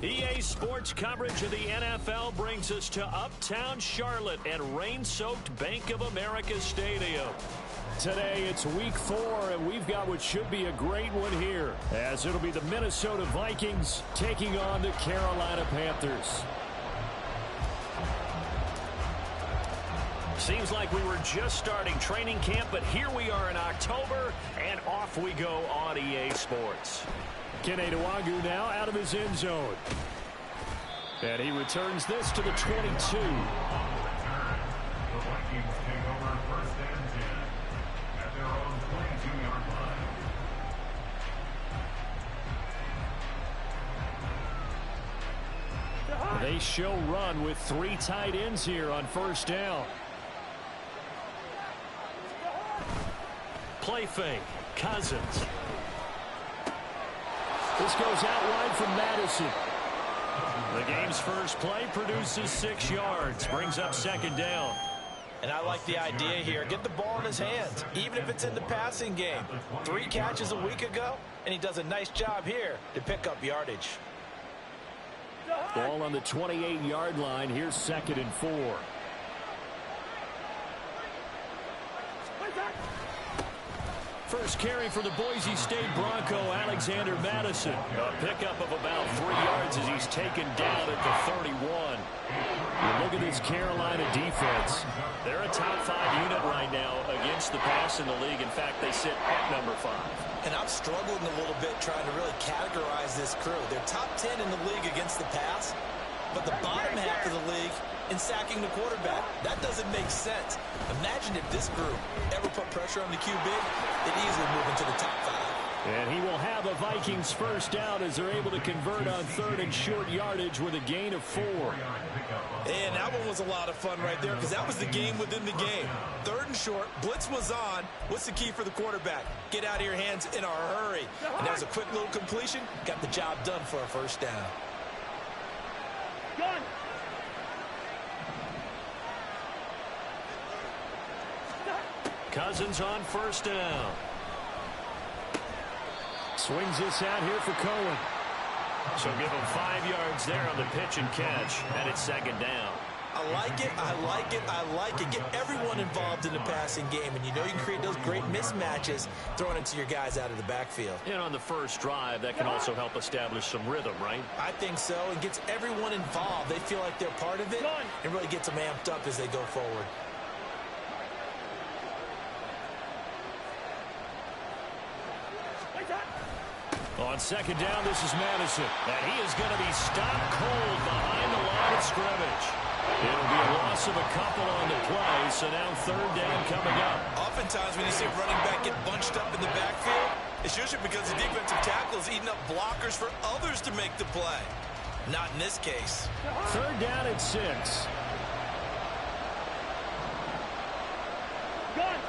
EA Sports coverage of the NFL brings us to Uptown Charlotte and rain-soaked Bank of America Stadium. Today it's week 4, and we've got what should be a great one here, as it'll be the Minnesota Vikings taking on the Carolina Panthers. Seems like we were just starting training camp, but here we are in October, and off we go on EA Sports. Kene Nwangwu now out of his end zone. And he returns this to the 22. The Vikings take over first and 10 at their own 22-yard line. They show run with 3 tight ends here on first down. Play fake. Cousins. This goes out wide from Madison. The game's first play produces 6 yards. Brings up second down. And I like the idea here. Get the ball in his hands, even if it's in the passing game. 3 catches a week ago, and he does a nice job here to pick up yardage. Ball on the 28-yard line. Here's second and 4. First carry for the Boise State Bronco, Alexander Madison. A pickup of about 3 yards as he's taken down at the 31. You look at this Carolina defense. They're a top 5 unit right now against the pass in the league. In fact, they sit at number 5. And I'm struggling a little bit trying to really categorize this crew. They're top 10 in the league against the pass, but the bottom half of the league in sacking the quarterback. That doesn't make sense. Imagine if this group ever put pressure on the QB, they'd easily move into the top 5. And he will have a Vikings first down as they're able to convert on 3rd and short yardage with a gain of 4. And that one was a lot of fun right there because that was the game within the game. 3rd and short, blitz was on. What's the key for the quarterback? Get out of your hands in a hurry. And that was a quick little completion. Got the job done for a first down. Gun. Cousins on first down. Swings this out here for Cohen. So give him 5 yards there on the pitch and catch, and it's second down. I like it, I like it, I like it. Get everyone involved in the passing game, and you know you can create those great mismatches throwing it to your guys out of the backfield. And on the first drive, that can also help establish some rhythm, right? I think so. It gets everyone involved. They feel like they're part of it, and really gets them amped up as they go forward. On second down, this is Madison. And he is going to be stopped cold behind the line of scrimmage. It'll be a loss of a couple on the play, so now 3rd down coming up. Oftentimes when you see a running back get bunched up in the backfield, it's usually because the defensive tackle is eating up blockers for others to make the play. Not in this case. 3rd down at 6.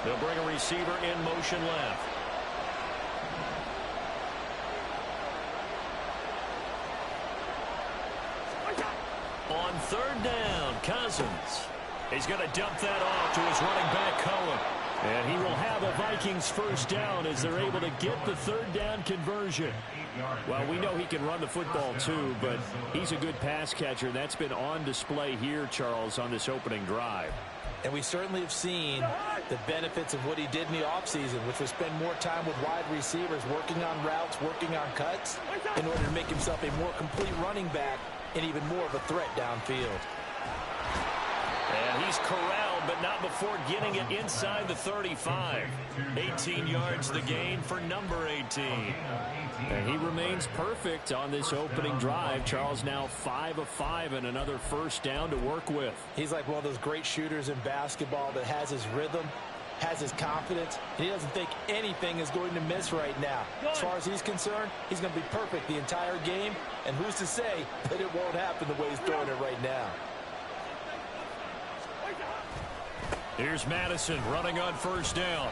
They'll bring a receiver in motion left. On 3rd down, Cousins. He's going to dump that off to his running back, Cohen. And he will have a Vikings first down as they're able to get the 3rd down conversion. Well, we know he can run the football too, but he's a good pass catcher. That's been on display here, Charles, on this opening drive. And we certainly have seen the benefits of what he did in the offseason, which was spend more time with wide receivers, working on routes, working on cuts, in order to make himself a more complete running back and even more of a threat downfield. And he's corralled but not before getting it inside the 35. 18 yards the gain for number 18. And he remains perfect on this opening drive. Charles now 5 of 5 and another first down to work with. He's like one of those great shooters in basketball that has his rhythm, has his confidence, and he doesn't think anything is going to miss right now. As far as he's concerned, he's going to be perfect the entire game, and who's to say that it won't happen the way he's throwing it right now. Here's Madison running on first down.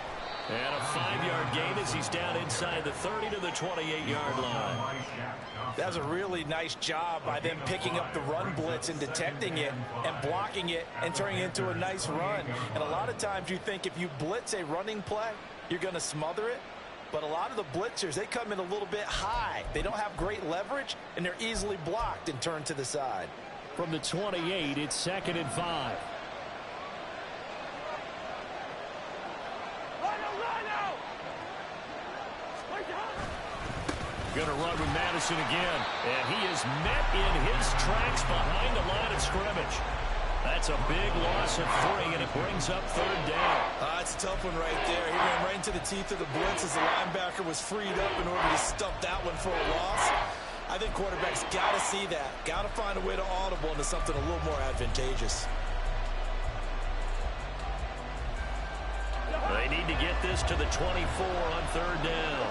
And a 5-yard gain as he's down inside the 30 to the 28-yard line. That's a really nice job by them picking up the run blitz and detecting it and blocking it and turning it into a nice run. And a lot of times you think if you blitz a running play, you're going to smother it. But a lot of the blitzers, they come in a little bit high. They don't have great leverage, and they're easily blocked and turned to the side. From the 28, it's 2nd and 5. Going to run with Madison again. And he is met in his tracks behind the line of scrimmage. That's a big loss of 3, and it brings up 3rd down. It's a tough one right there. He ran right into the teeth of the blitz as the linebacker was freed up in order to stuff that one for a loss. I think quarterbacks got to see that. Got to find a way to audible into something a little more advantageous. They need to get this to the 24 on 3rd down.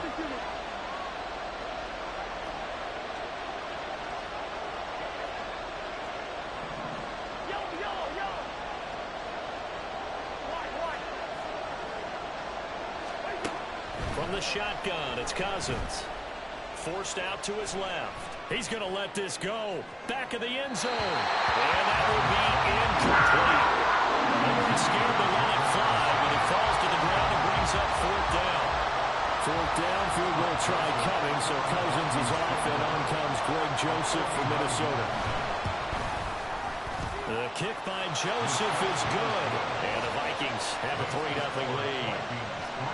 From the shotgun, it's Cousins. Forced out to his left. He's going to let this go. Back of the end zone. And that will be incomplete. He scared to let it fly, but it falls to the ground and brings up 4th down. 4th down, field goal try coming, so Cousins is off, and on comes Greg Joseph from Minnesota. The kick by Joseph is good. And the Vikings have a 3-0 lead.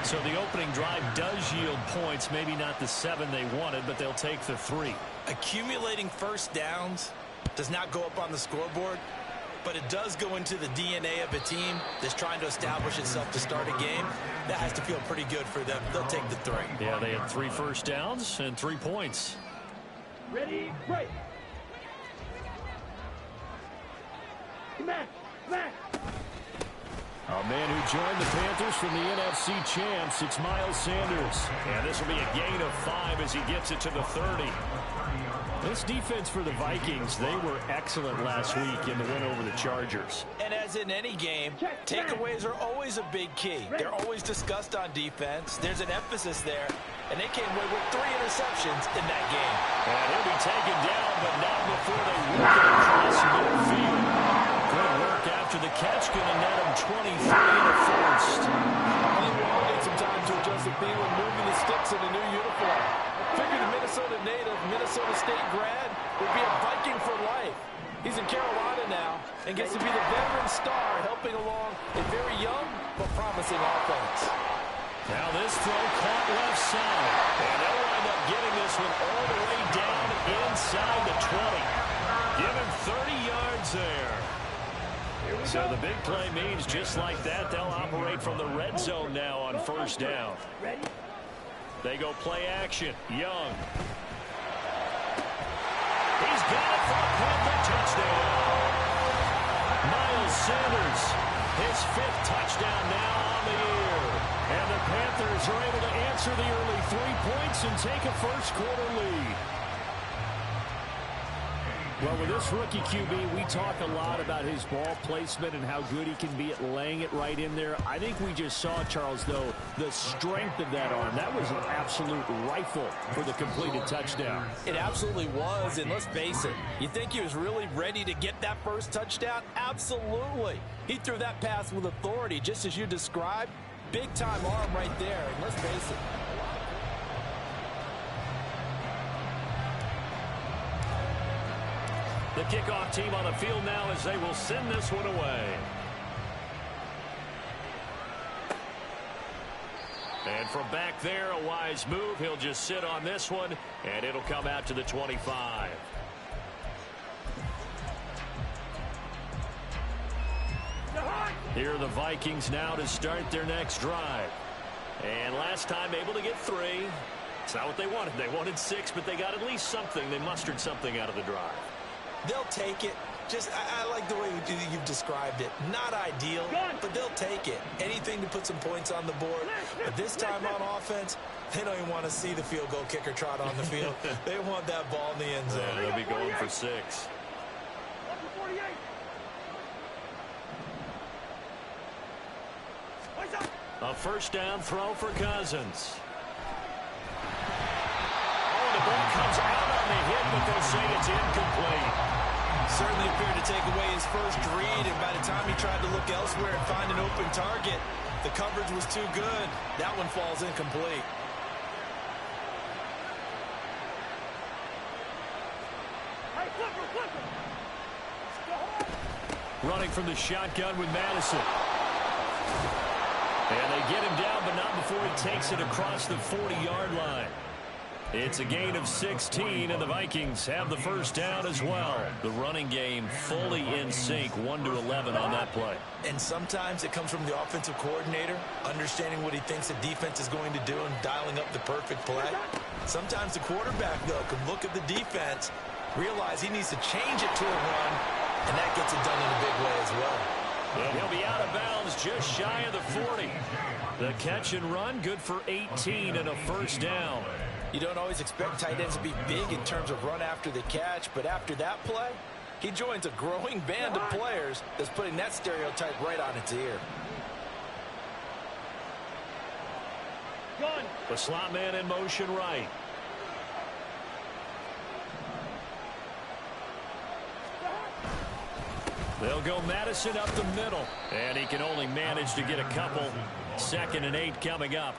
So the opening drive does yield points, maybe not the 7 they wanted, but they'll take the 3. Accumulating first downs does not go up on the scoreboard, but it does go into the DNA of a team that's trying to establish itself to start a game. That has to feel pretty good for them. They'll take the 3. Yeah, they had 3 first downs and 3 points. Ready, break. Come on. A man who joined the Panthers from the NFC champs, it's Miles Sanders. And this will be a gain of 5 as he gets it to the 30. This defense for the Vikings, they were excellent last week in the win over the Chargers. And as in any game, takeaways are always a big key. They're always discussed on defense. There's an emphasis there, and they came away with 3 interceptions in that game. And he'll be taken down, but not before they work it across midfield. Good work after the catch, going to net him 23 in the first. I think we all need some time to adjust to feeling moving the sticks in a new uniform. Figured a Minnesota native, Minnesota State grad would be a Viking for life. He's in Carolina now and gets to be the veteran star helping along a very young but promising offense. Now this throw caught left side. And they'll wind up getting this one all the way down inside the 20. Give him 30 yards there. So the big play means just like that, they'll operate from the red zone now on first down. They go play action. Young. He's got it for a Panther touchdown. Miles Sanders, his 5th touchdown now on the year. And the Panthers are able to answer the early 3 points and take a first-quarter lead. Well, with this rookie QB, we talk a lot about his ball placement and how good he can be at laying it right in there. I think we just saw, Charles, though, the strength of that arm. That was an absolute rifle for the completed touchdown. It absolutely was, and let's face it, you think he was really ready to get that first touchdown? Absolutely. He threw that pass with authority, just as you described. Big-time arm right there, and let's face it. The kickoff team on the field now as they will send this one away. And from back there, a wise move. He'll just sit on this one, and it'll come out to the 25. Here are the Vikings now to start their next drive. And last time able to get 3. It's not what they wanted. They wanted 6, but they got at least something. They mustered something out of the drive. They'll take it. I like the way you've described it. Not ideal, but they'll take it. Anything to put some points on the board. But this time on offense, they don't even want to see the field goal kicker trot on the field. They want that ball in the end zone. They'll be going for 6. A first down throw for Cousins. Oh, the ball comes out on the hit, but they'll say it's incomplete. Certainly appeared to take away his first read, and by the time he tried to look elsewhere and find an open target, the coverage was too good. That one falls incomplete. Running from the shotgun with Madison. And they get him down, but not before he takes it across the 40-yard line. It's a gain of 16, and the Vikings have the first down as well. The running game fully in sync, 1-11 on that play. And sometimes it comes from the offensive coordinator, understanding what he thinks the defense is going to do and dialing up the perfect play. Sometimes the quarterback, though, can look at the defense, realize he needs to change it to a run, and that gets it done in a big way as well. And he'll be out of bounds just shy of the 40. The catch and run, good for 18 and a first down. You don't always expect tight ends to be big in terms of run after the catch, but after that play, he joins a growing band of players that's putting that stereotype right on its ear. The slot man in motion right. They'll go Madison up the middle, and he can only manage to get a couple. 2nd and 8 coming up.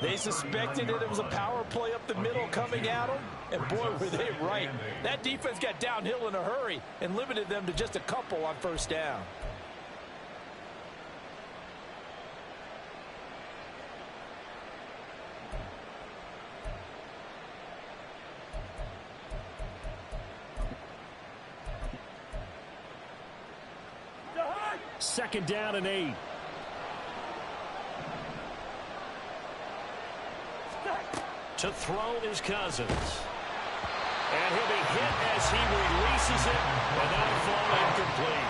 They suspected that it was a power play up the middle coming at them, and boy, were they right. That defense got downhill in a hurry and limited them to just a couple on first down. Second down and 8. To throw is Cousins. And he'll be hit as he releases it, and that'll fall incomplete.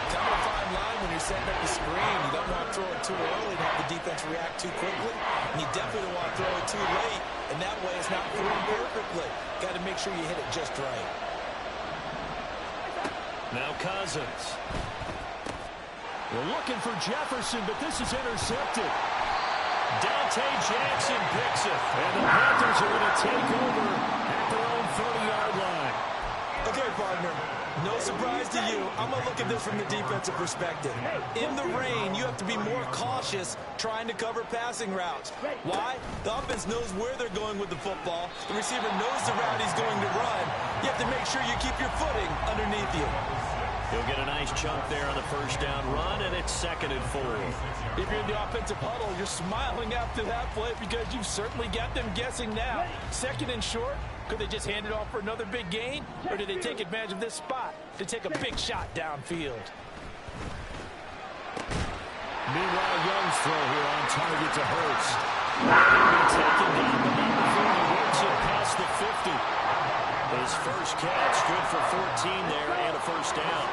Kind of a fine line when you're setting up the screen. You don't want to throw it too early and have the defense react too quickly. And you definitely don't want to throw it too late, and that way it's not thrown perfectly. Got to make sure you hit it just right. Now Cousins. We're looking for Jefferson, but this is intercepted. Dante Jackson picks it, and the Panthers are going to take over at their own 30-yard line. Okay, partner, no surprise to you. I'm going to look at this from the defensive perspective. In the rain, you have to be more cautious trying to cover passing routes. Why? The offense knows where they're going with the football. The receiver knows the route he's going to run. You have to make sure you keep your footing underneath you. He'll get a nice chunk there on the first down run, and it's 2nd and 4. If you're in the offensive huddle, you're smiling after that play because you've certainly got them guessing now. 2nd and short, could they just hand it off for another big gain? Or did they take advantage of this spot to take a big shot downfield? Meanwhile, Young's throw here on target to Hurst. He'll be taken down, but not before he works it past the 50. His first catch, good for 14 there, and a first down.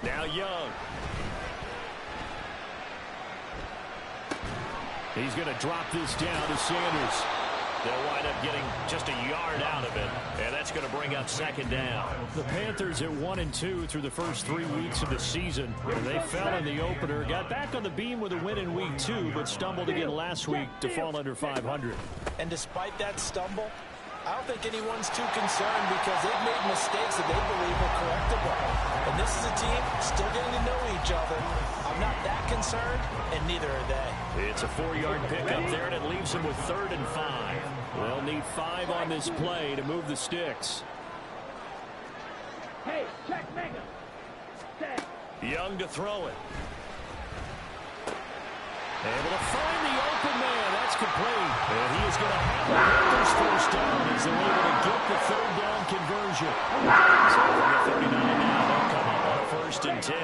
Now Young. He's going to drop this down to Sanders. They'll wind up getting just a yard out of it, and that's going to bring up 2nd down. The Panthers at 1-2 through the first 3 weeks of the season. They fell in the opener, got back on the beam with a win in week 2, but stumbled again last week to fall under 500. And despite that stumble, I don't think anyone's too concerned because they've made mistakes that they believe are correctable. And this is a team still getting to know each other. I'm not that concerned, and neither are they. It's a 4-yard pickup there, and it leaves them with 3rd and 5. They'll need 5 on this play to move the sticks. Hey, check Mega. Young to throw it. Able to find the open complete. And he is going to have the Panthers first down as they're able to get the third down conversion. So from the 39 now, they'll come up on a 1st and 10.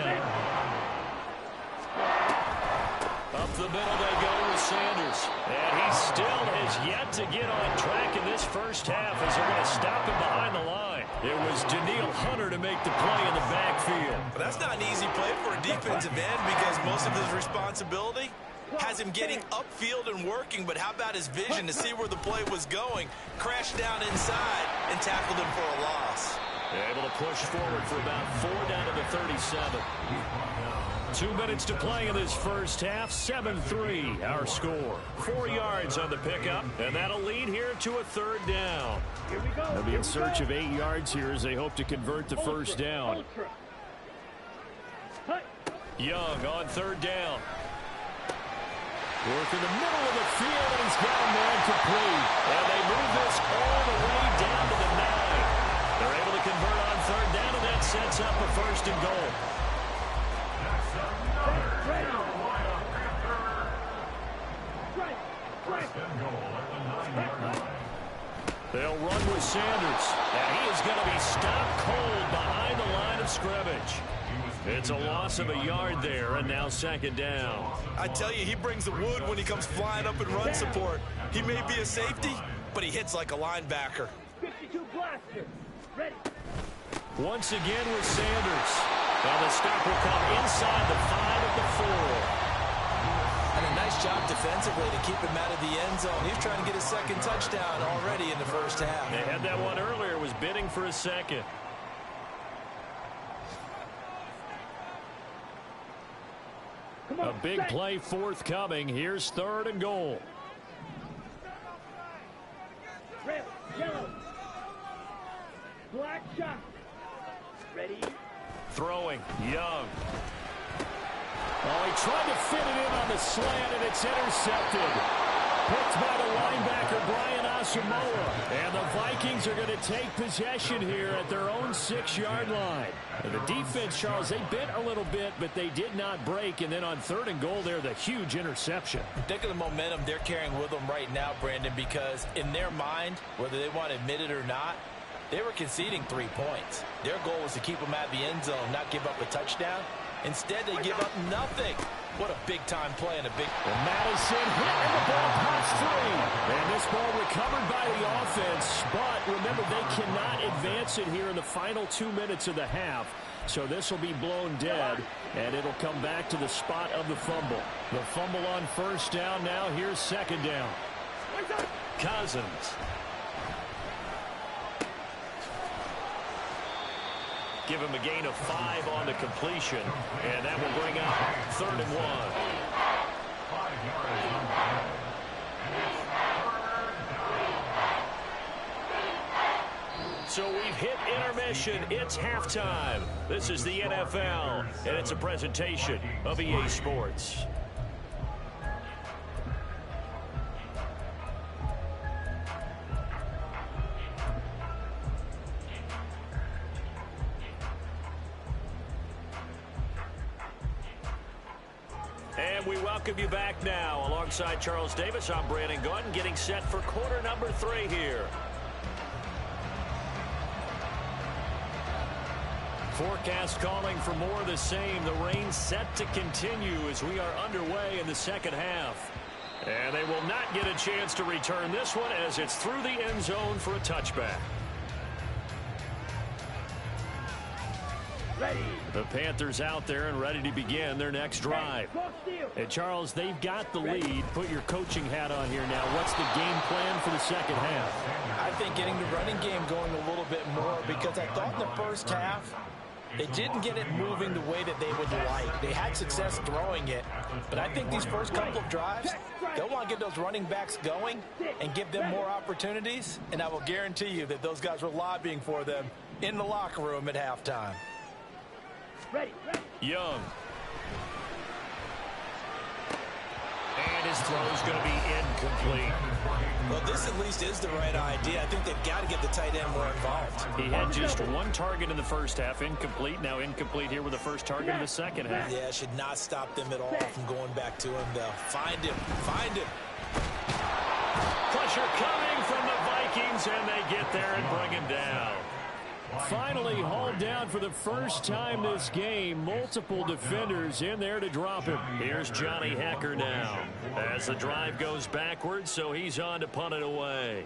Up the middle they go with Sanders. And he still has yet to get on track in this first half as they're going to stop him behind the line. It was Danielle Hunter to make the play in the backfield. But that's not an easy play for a defensive end because most of his responsibility has him getting upfield and working. But how about his vision to see where the play was going? Crashed down inside and tackled him for a loss. Able to push forward for about 4 down to the 37. 2 minutes to play in this first half. 7-3 our score. 4 yards on the pickup, and that'll lead here to a 3rd down. Here we go. They'll be in search of 8 yards here as they hope to convert the first down. Young on 3rd down. Work in the middle of the field, and he's got a man complete. And they move this all the way down to the 9. They're able to convert on 3rd down, and that sets up a 1st and goal. They'll run with Sanders, and he is going to be stopped cold behind the line of scrimmage. It's a loss of a yard there, and now 2nd down. I tell you, he brings the wood when he comes flying up in run support. He may be a safety, but he hits like a linebacker. 52 blaster. Ready. Once again with Sanders. And the stop will come inside the 5 at the 4. And a nice job defensively to keep him out of the end zone. He's trying to get his 2nd touchdown already in the first half. They had that one earlier, was bidding for a 2nd. A big play forthcoming. Here's 3rd and goal. Red, yellow. Black shot. Ready. Throwing. Young. Oh, he tried to fit it in on the slant, and it's intercepted. Picked by the linebacker, Brian Asamoah. And the Vikings are going to take possession here at their own 6-yard line. And the defense, Charles, they bit a little bit, but they did not break. And then on 3rd and goal there, the huge interception. Think of the momentum they're carrying with them right now, Brandon, because in their mind, whether they want to admit it or not, they were conceding 3 points. Their goal was to keep them out of the end zone, not give up a touchdown. Instead, they give up nothing. What a big-time play and a big... And Madison hit, and the ball pops free. And this ball recovered by the offense. But remember, they cannot advance it here in the final 2 minutes of the half. So this will be blown dead, and it'll come back to the spot of the fumble. The fumble on 1st down now. Here's 2nd down. Cousins. Give him a gain of 5 on the completion, and that will bring up 3rd and 1. So we've hit intermission. It's halftime. This is the NFL, and it's a presentation of EA Sports. And we welcome you back now. Alongside Charles Davis, I'm Brandon Gaudin, getting set for quarter number 3 here. Forecast calling for more of the same. The rain set to continue as we are underway in the 2nd half. And they will not get a chance to return this one as it's through the end zone for a touchback. Ready. The Panthers out there and ready to begin their next drive. And Charles, they've got the lead. Put your coaching hat on here now. What's the game plan for the 2nd half? I think getting the running game going a little bit more because I thought in the first half they didn't get it moving the way that they would like. They had success throwing it, but I think these first couple of drives, they'll want to get those running backs going and give them more opportunities, and I will guarantee you that those guys were lobbying for them in the locker room at halftime. Ready. Young. And his throw is going to be incomplete. Well, this at least is the right idea. I think they've got to get the tight end more involved. He had just 1 target in the first half, incomplete. Now incomplete here with the first target in the 2nd half. Yeah, should not stop them at all from going back to him, though. Find him. Pressure coming from the Vikings, and they get there and bring him down. Finally hauled down for the first time this game. Multiple defenders in there to drop him. Here's Johnny Hecker now as the drive goes backwards, so he's on to punt it away.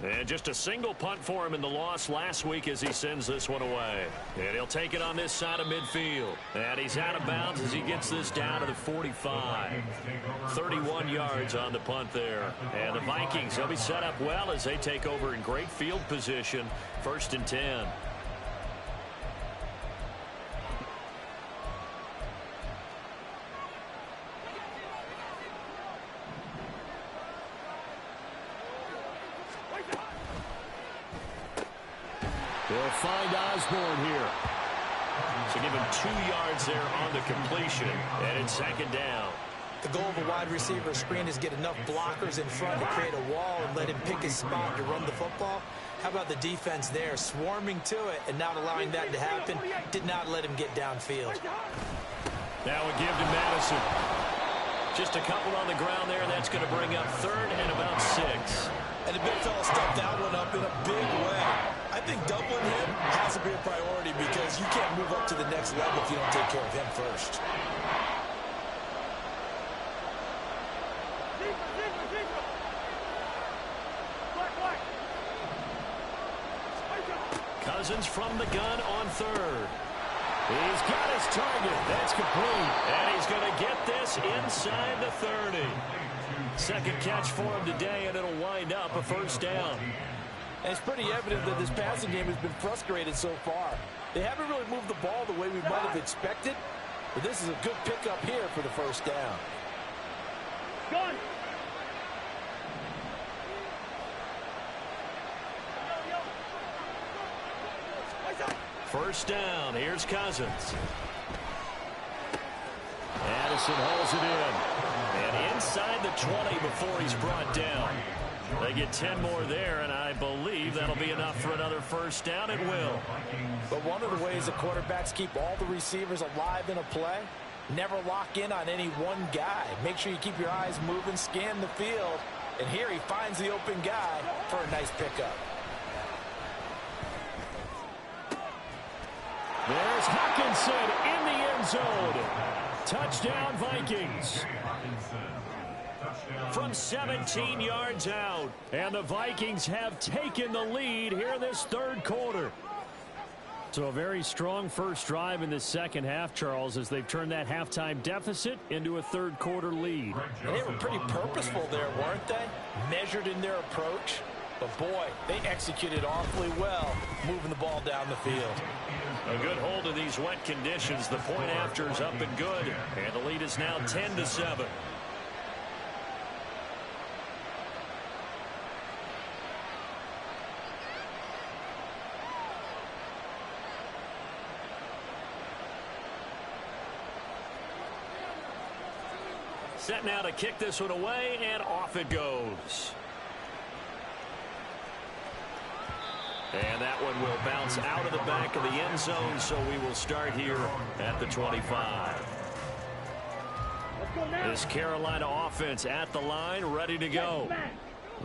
And just a single punt for him in the loss last week as he sends this one away. And he'll take it on this side of midfield. And he's out of bounds as he gets this down to the 45. 31 yards on the punt there. And the Vikings, they'll be set up well as they take over in great field position. 1st and 10. They'll find Osborne here. So give him 2 yards there on the completion. And it's 2nd down. The goal of a wide receiver screen is get enough blockers in front to create a wall and let him pick his spot to run the football. How about the defense there, swarming to it and not allowing that to happen? Did not let him get downfield. Now we give to Madison. Just a couple on the ground there, and that's going to bring up 3rd and about 6. And the big fella stuffed that one up in a big way. I think doubling him has to be a priority because you can't move up to the next level if you don't take care of him first. Cousins from the gun on 3rd. He's got his target. That's complete. And he's going to get this inside the 30. 2nd catch for him today, and it'll wind up a 1st down. And it's pretty evident that this passing game has been frustrated so far. They haven't really moved the ball the way we might have expected, but this is a good pickup here for the 1st down. Gun. 1st down. Here's Cousins. Addison holds it in. And inside the 20 before he's brought down. They get 10 more there, and I believe that'll be enough for another 1st down. It will. But one of the ways the quarterbacks keep all the receivers alive in a play, never lock in on any one guy. Make sure you keep your eyes moving, scan the field. And here he finds the open guy for a nice pickup. There's Hawkinson in the end zone. Touchdown, Vikings. From 17 yards out. And the Vikings have taken the lead here in this 3rd quarter. So a very strong first drive in the 2nd half, Charles, as they've turned that halftime deficit into a 3rd quarter lead. And they were pretty purposeful there, weren't they? Measured in their approach. But boy, they executed awfully well, moving the ball down the field. A good hold of these wet conditions. The point after is up and good. And the lead is now 10-7. Set now to kick this one away, and off it goes. And that one will bounce out of the back of the end zone, so we will start here at the 25. This Carolina offense at the line, ready to go.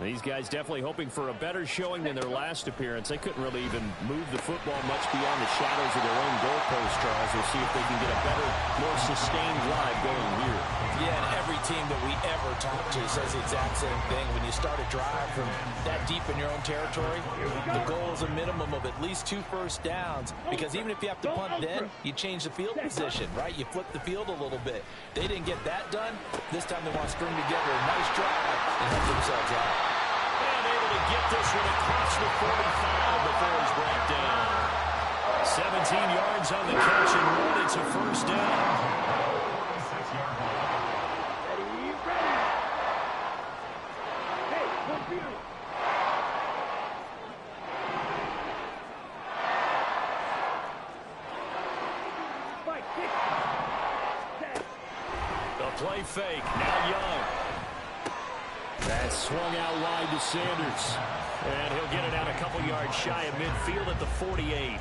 These guys definitely hoping for a better showing than their last appearance. They couldn't really even move the football much beyond the shadows of their own goalpost, Charles. We'll see if they can get a better, more sustained drive going here. Yeah, and every team that we ever talk to says the exact same thing. When you start a drive from that deep in your own territory, the goal is a minimum of at least 2 first downs, because even if you have to punt then, you change the field position, right? You flip the field a little bit. They didn't get that done. This time they want to string together a nice drive and help themselves out. And able to get this one across the 45 before he's brought down. 17 yards on the catch and one. It's a 1st down. Ready. Hey, computer. Spike, kick. Set. The play fake. Now Young. That's swung out wide to Sanders. And he'll get it out a couple yards shy of midfield at the 48.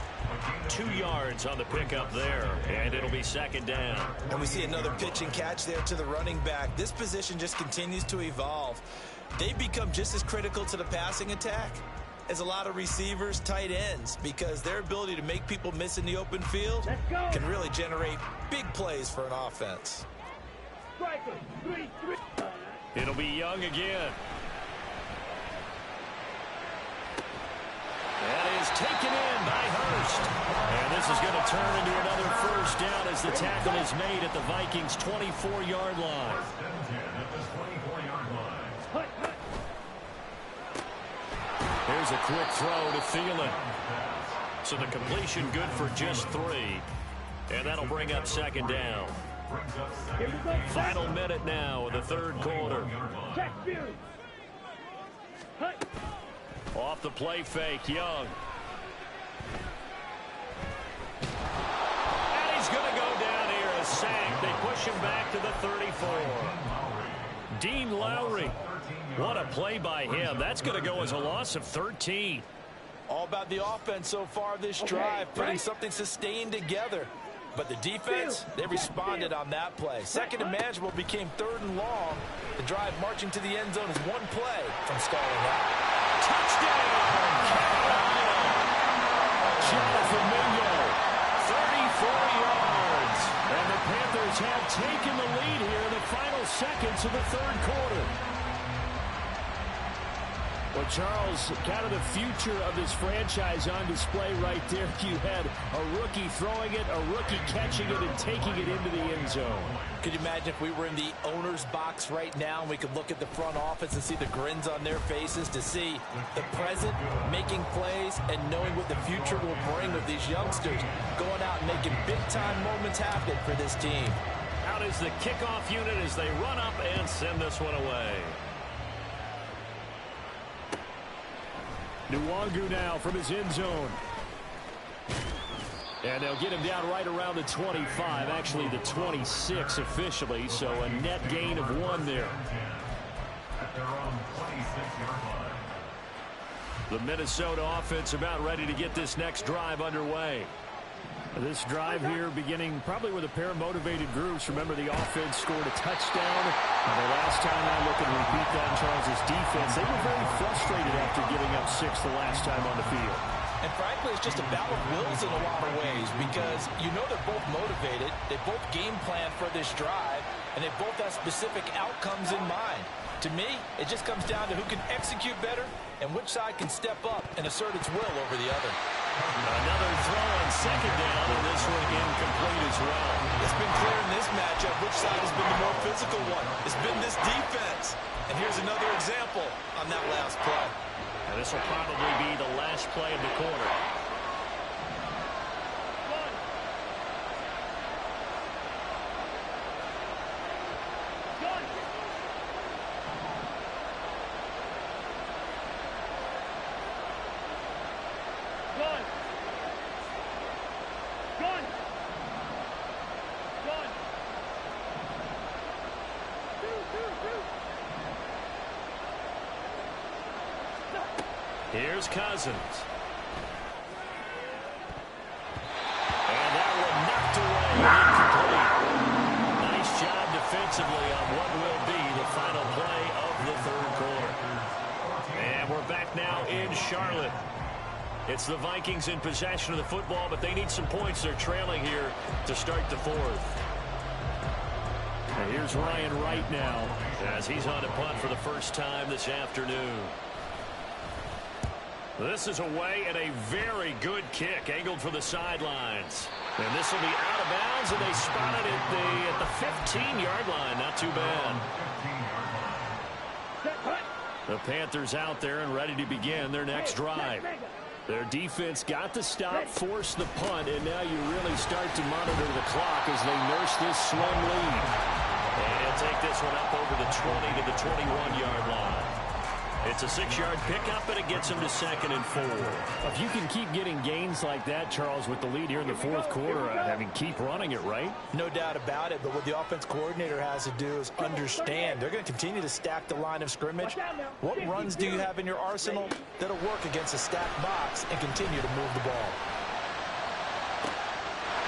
2 yards on the pickup there, and it'll be second down. And we see another pitch and catch there to the running back. This position just continues to evolve. They become just as critical to the passing attack as a lot of receivers, tight ends, because their ability to make people miss in the open field can really generate big plays for an offense. Striker, 3-3. It'll be Young again. That is taken in by Hurst. And this is going to turn into another first down as the tackle is made at the Vikings' 24-yard line. Here's a quick throw to Thielen. So the completion good for just 3. And that'll bring up second down. Final minute now of the third quarter. Off the play fake, Young. And he's going to go down here, a sack. They push him back to the 34. Dean Lowry. What a play by him. That's going to go as a loss of 13. All about the offense so far this drive, putting something sustained together. But the defense, they responded on that play. Second and manageable became 3rd and long. The drive marching to the end zone is one play from stalling out. Touchdown, Carolina. Jonathan Mingo, 34 yards. And the Panthers have taken the lead here in the final seconds of the third quarter. Well, Charles, kind of the future of this franchise on display right there. You had a rookie throwing it, a rookie catching it, and taking it into the end zone. Could you imagine if we were in the owner's box right now and we could look at the front office and see the grins on their faces, to see the present making plays and knowing what the future will bring with these youngsters going out and making big-time moments happen for this team. Out is the kickoff unit as they run up and send this one away. Nwangu now from his end zone. And they'll get him down right around the 25, actually the 26 officially, so a net gain of 1 there. The Minnesota offense about ready to get this next drive underway. This drive here beginning probably with a pair of motivated groups. Remember, the offense scored a touchdown. And the last time I look and repeat that, Charles' defense, they were very frustrated after giving up 6 the last time on the field. And frankly, it's just a battle of wills in a lot of ways, because you know they're both motivated, they both game plan for this drive, and they both have specific outcomes in mind. To me, it just comes down to who can execute better and which side can step up and assert its will over the other. Another throw on second down, and this one incomplete as well. It's been clear in this matchup which side has been the more physical one. It's been this defense. And here's another example on that last play. And this will probably be the last play of the quarter. Here's Cousins. And that one knocked away. Incomplete. Nice job defensively on what will be the final play of the third quarter. And we're back now in Charlotte. It's the Vikings in possession of the football, but they need some points. They're trailing here to start the fourth. And here's Ryan Wright now, as he's on a punt for the first time this afternoon. This is away and a very good kick, angled for the sidelines. And this will be out of bounds, and they spotted it at the 15-yard line. Not too bad. The Panthers out there and ready to begin their next drive. Their defense got the stop, forced the punt, and now you really start to monitor the clock as they nurse this slim lead. And take this one up over the 20 to the 21-yard line. It's a 6-yard pickup, and it gets them to 2nd and 4. If you can keep getting gains like that, Charles, with the lead here in the fourth quarter, I mean, keep running it, right? No doubt about it, but what the offense coordinator has to do is understand they're going to continue to stack the line of scrimmage. What runs do you have in your arsenal that'll work against a stacked box and continue to move the ball?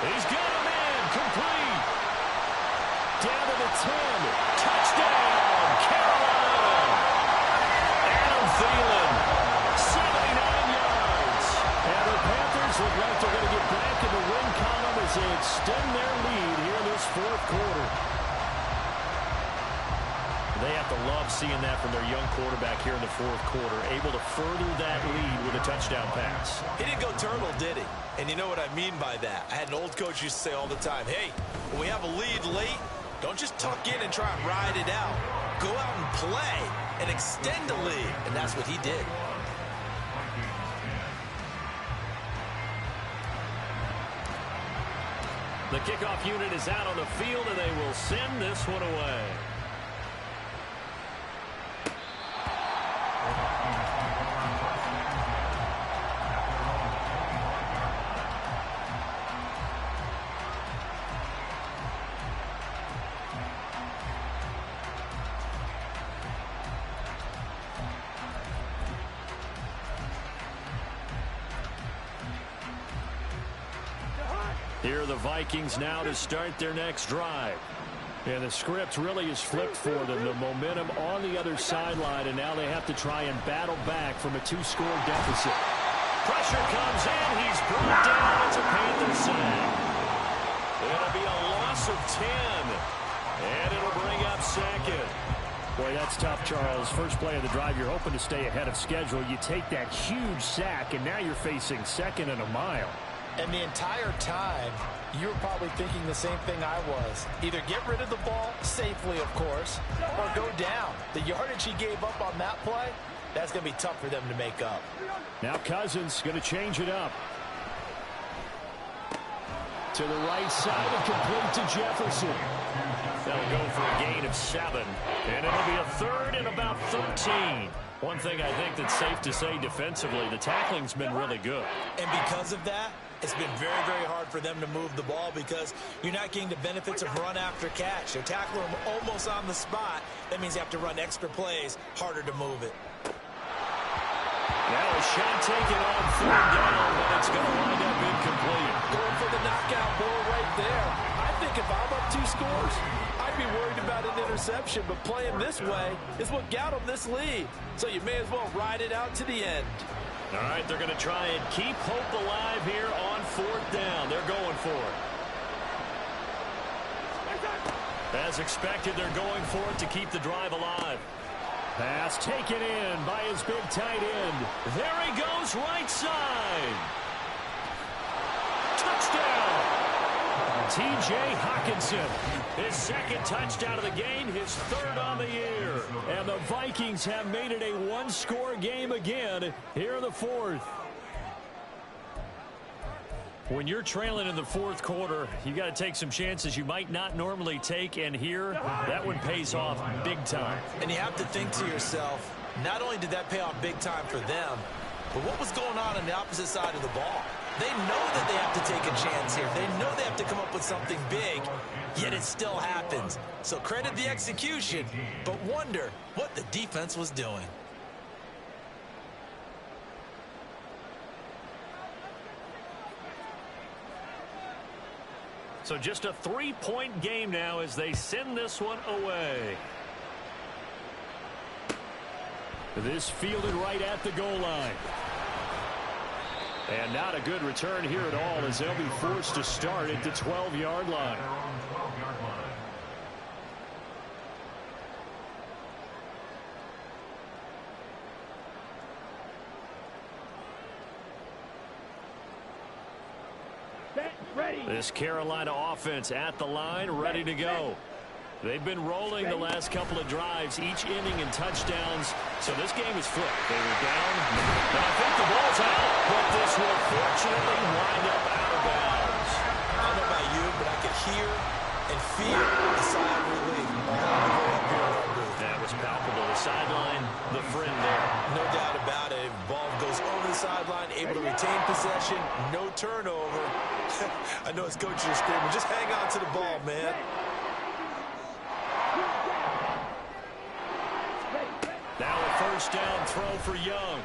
He's got a man complete. Down to the 10. Touchdown, Carolina. Adam Thielen, 79 yards. And the Panthers look like they're going to get back in the win column as they extend their lead here in this fourth quarter. They have to love seeing that from their young quarterback here in the fourth quarter, able to further that lead with a touchdown pass. He didn't go turtle, did he? And you know what I mean by that. I had an old coach used to say all the time, hey, when we have a lead late, don't just tuck in and try and ride it out. Go out and play and extend the lead. And that's what he did. The kickoff unit is out on the field, and they will send this one away. Here are the Vikings now to start their next drive. And the script really is flipped for them. The momentum on the other sideline, and now they have to try and battle back from a 2-score deficit. Pressure comes in. He's brought down. It's a Panther sack. It'll be a loss of 10. And it'll bring up second. Boy, that's tough, Charles. First play of the drive, you're hoping to stay ahead of schedule. You take that huge sack, and now you're facing second and a mile. And the entire time, you were probably thinking the same thing I was. Either get rid of the ball, safely of course, or go down. The yardage he gave up on that play, that's going to be tough for them to make up. Now Cousins going to change it up. To the right side and complete to Jefferson. They'll go for a gain of 7. And it'll be a third and about 13. One thing I think that's safe to say defensively, the tackling's been really good. And because of that, it's been very, very hard for them to move the ball because you're not getting the benefits of run after catch. They're tackling them almost on the spot. That means you have to run extra plays, harder to move it. Now a shot taken on third down, but it's going to wind up incomplete. Going for the knockout ball right there. I think if I'm up 2 scores, I'd be worried about an interception, but playing this way is what got them this lead. So you may as well ride it out to the end. All right, they're going to try and keep hope alive here on fourth down. They're going for it. As expected, they're going for it to keep the drive alive. Pass taken in by his big tight end. There he goes, right side. Touchdown. T.J. Hockenson, his second touchdown of the game, his third on the year. And the Vikings have made it a 1-score game again here in the fourth. When you're trailing in the fourth quarter, you got to take some chances you might not normally take, and here, that one pays off big time. And you have to think to yourself, not only did that pay off big time for them, but what was going on the opposite side of the ball? They know that they have to take a chance here. They know they have to come up with something big, yet it still happens. So credit the execution, but wonder what the defense was doing. So just a 3-point game now as they send this one away. This fielded right at the goal line. And not a good return here at all as they'll be forced to start at the 12-yard line. This Carolina offense at the line, ready to go. They've been rolling the last couple of drives, each inning in touchdowns. So this game is flipped. They were down, and I think the ball's out. But this will fortunately wind up out of bounds. I don't know about you, but I could hear and feel the sigh of relief all the way up here in our booth. That was palpable. The sideline, the friend there. No doubt about it. Ball goes over the sideline, able to retain possession, no turnover. I know his coaches are screaming, just hang on to the ball, man. Now a first down throw for Young.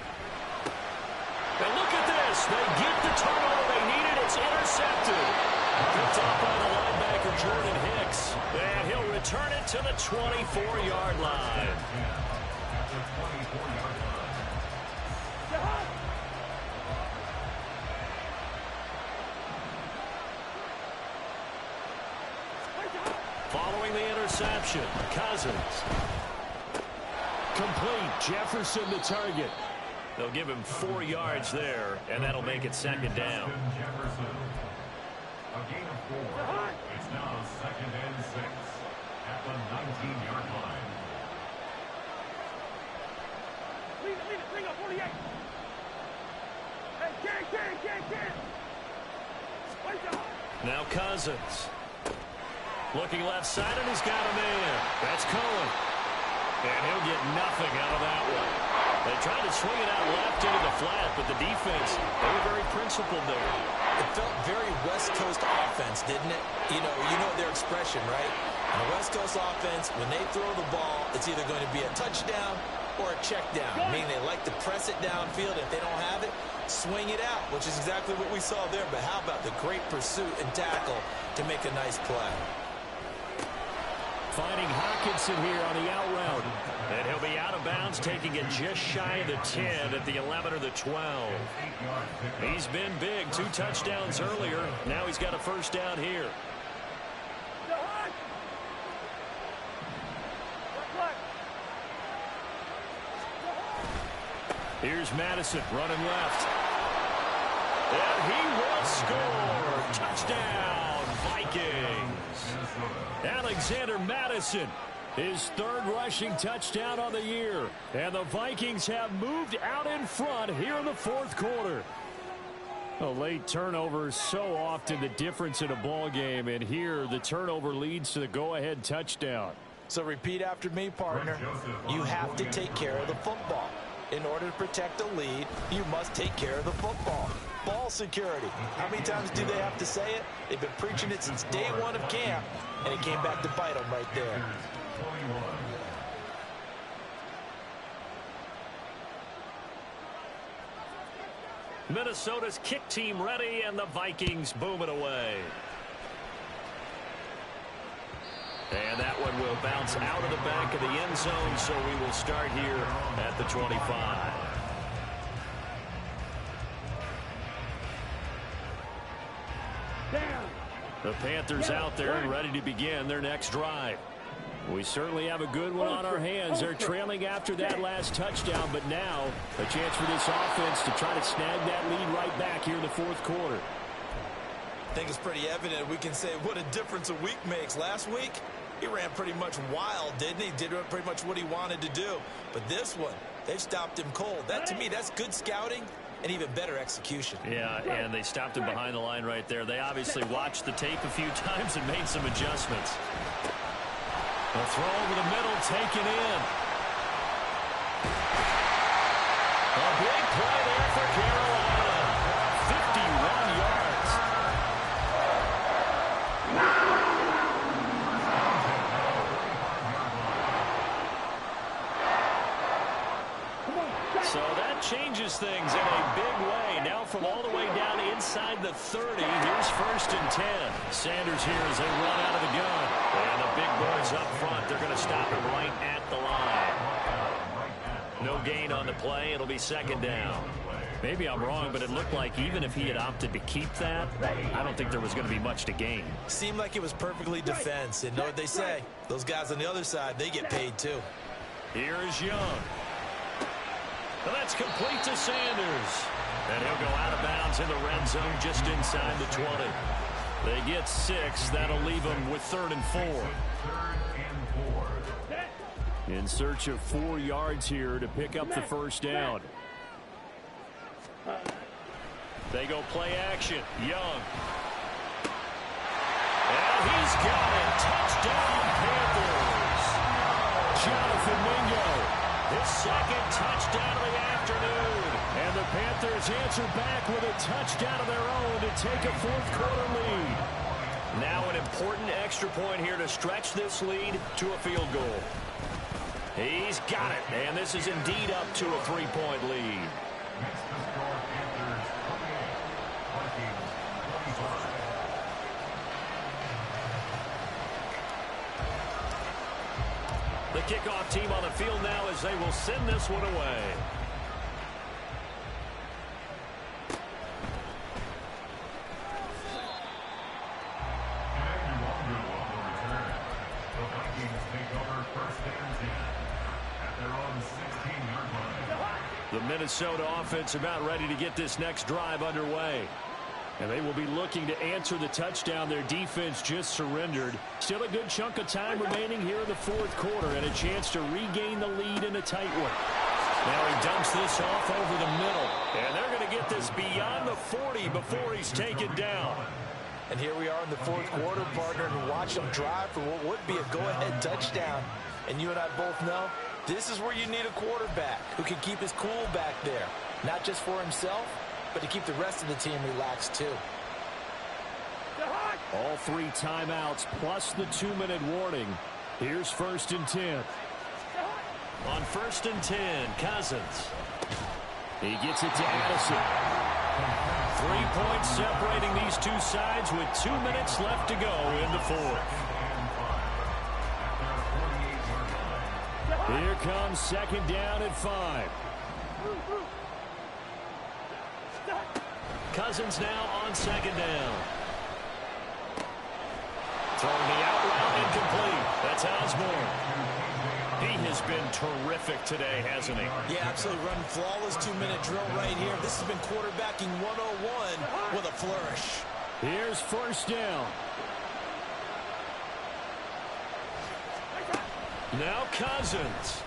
And look at this. They get the turnover they needed, and It's intercepted. Picked off by the linebacker, Jordan Hicks. And he'll return it to the 24-yard line. Following the interception, Cousins. Complete. Jefferson the target. They'll give him 4 yards there, and that'll make it second down. Jefferson. A gain of 4. It's now 2nd and 6 at the 19-yard line. Lead up, 48. Hey, get. Now Cousins. Looking left side, and he's got a man. That's Cohen. And he'll get nothing out of that one. They tried to swing it out left into the flat, but the defense, they were very principled there. It felt very West Coast offense, didn't it? You know their expression, right? On the West Coast offense, when they throw the ball, it's either going to be a touchdown or a check down, meaning they like to press it downfield. If they don't have it, swing it out, which is exactly what we saw there. But how about the great pursuit and tackle to make a nice play? Finding Hockenson here on the out route. And he'll be out of bounds, taking it just shy of the 10 at the 11 or the 12. He's been big. 2 touchdowns earlier. Now he's got a first down here. Here's Madison running left. And he will score. Touchdown, Vikings. Alexander Madison, his 3rd rushing touchdown on the year. And the Vikings have moved out in front here in the 4th quarter. A late turnover is so often the difference in a ball game. And here the turnover leads to the go-ahead touchdown. So repeat after me, partner. You have to take care of the football. In order to protect a lead, you must take care of the football. Ball security. How many times do they have to say it? They've been preaching it since day 1 of camp, and it came back to bite them right there. Minnesota's kick team ready, and the Vikings boom it away. And that one will bounce out of the back of the end zone, so we will start here at the 25. The Panthers out there and ready to begin their next drive. We certainly have a good one on our hands. They're trailing after that last touchdown, but now a chance for this offense to try to snag that lead right back here in the 4th quarter. I think it's pretty evident. We can say what a difference a week makes. Last week, he ran pretty much wild, didn't he? Did pretty much what he wanted to do. But this one, they stopped him cold. That, to me, that's good scouting and even better execution. Yeah, and they stopped him behind the line right there. They obviously watched the tape a few times and made some adjustments. A throw over the middle, taken in. A big play there for Carolina. 51 yards. So that changes things in a big way. Now from all the way down inside the 30, here's 1st and 10. Sanders here as they run out of the gun. And the big boys up front, they're going to stop him right at the line. No gain on the play. It'll be 2nd down. Maybe I'm wrong, but it looked like even if he had opted to keep that, I don't think there was going to be much to gain. Seemed like it was perfectly defense. And know what they say? Those guys on the other side, they get paid too. Here is Young. And that's complete to Sanders. And he'll go out of bounds in the red zone just inside the 20. They get 6. That'll leave them with 3rd and 4. In search of 4 yards here to pick up the first down. They go play action. Young. And he's got it. Touchdown, Panthers. Jonathan Mingo. His 2nd touchdown of the afternoon. And the Panthers answer back with a touchdown of their own to take a 4th quarter lead. Now an important extra point here to stretch this lead to a field goal. He's got it. And this is indeed up to a 3-point lead. kickoff team on the field now as they will send this one away. The Minnesota offense about ready to get this next drive underway. And they will be looking to answer the touchdown their defense just surrendered. Still a good chunk of time remaining here in the fourth quarter and a chance to regain the lead in a tight one. Now he dumps this off over the middle. And they're going to get this beyond the 40 before he's taken down. And here we are in the fourth quarter, partner, and watch them drive for what would be a go-ahead touchdown. And you and I both know this is where you need a quarterback who can keep his cool back there. Not just for himself, but to keep the rest of the team relaxed too. All 3 timeouts plus the 2-minute warning. Here's 1st and 10. On 1st and 10, Cousins. He gets it to Addison. 3 points separating these two sides with 2 minutes left to go in the fourth. Here comes 2nd down at 5. Cousins now on 2nd down. Throwing the out route incomplete. That's Osborne. He has been terrific today, hasn't he? Yeah, absolutely. Running flawless 2-minute drill right here. This has been quarterbacking 101 with a flourish. Here's 1st down. Now Cousins.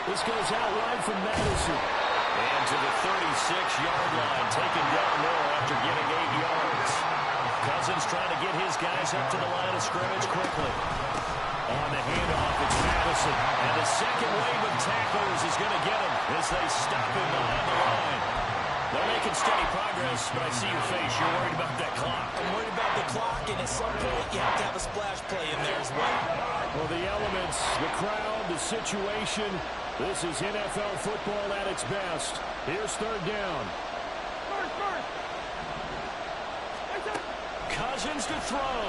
This goes out wide from Madison. And to the 36-yard line, taken down there after getting 8 yards. Cousins trying to get his guys up to the line of scrimmage quickly. On the handoff, it's Madison. And the second wave of tacklers is going to get him as they stop him behind the line. They're making steady progress, but I see your face. You're worried about that clock. I'm worried about the clock, and at some point, you have to have a splash play in there as well. Well, the elements, the crowd, the situation. This is NFL football at its best. Here's 3rd down. Cousins to throw.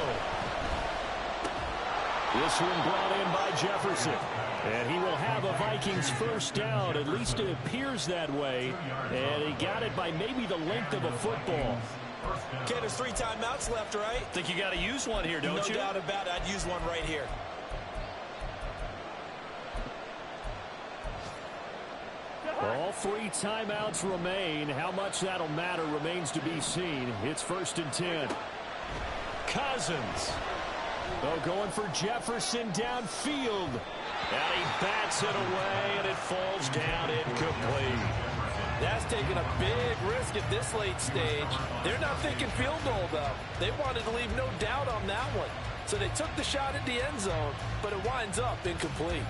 This one brought in by Jefferson. And he will have a Vikings 1st down. At least it appears that way. And he got it by maybe the length of a football. Okay, there's 3 timeouts left, right? Think you got to use one here, don't you? No doubt about it. I'd use one right here. All 3 timeouts remain. How much that'll matter remains to be seen. It's 1st and 10. Cousins. Oh, going for Jefferson downfield. And he bats it away, and it falls down incomplete. That's taking a big risk at this late stage. They're not thinking field goal, though. They wanted to leave no doubt on that one. So they took the shot at the end zone, but it winds up incomplete.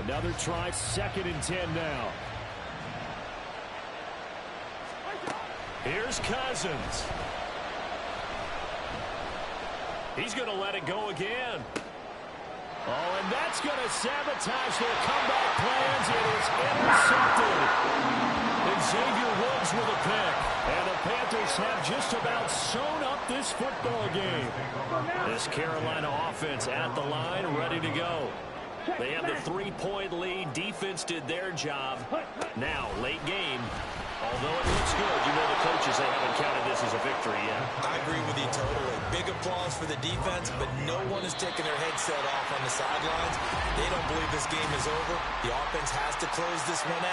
Another try, 2nd and 10 now. Here's Cousins. He's going to let it go again. Oh, and that's going to sabotage their comeback plans. It is intercepted. Xavier Woods with a pick. And the Panthers have just about sewn up this football game. This Carolina offense at the line, ready to go. They have the 3-point lead. Defense did their job. Now, late game. Although it looks good, you know the coaches, they haven't counted this as a victory yet. I agree with you totally. Big applause for the defense, but no one is taking their headset off on the sidelines. They don't believe this game is over. The offense has to close this one out.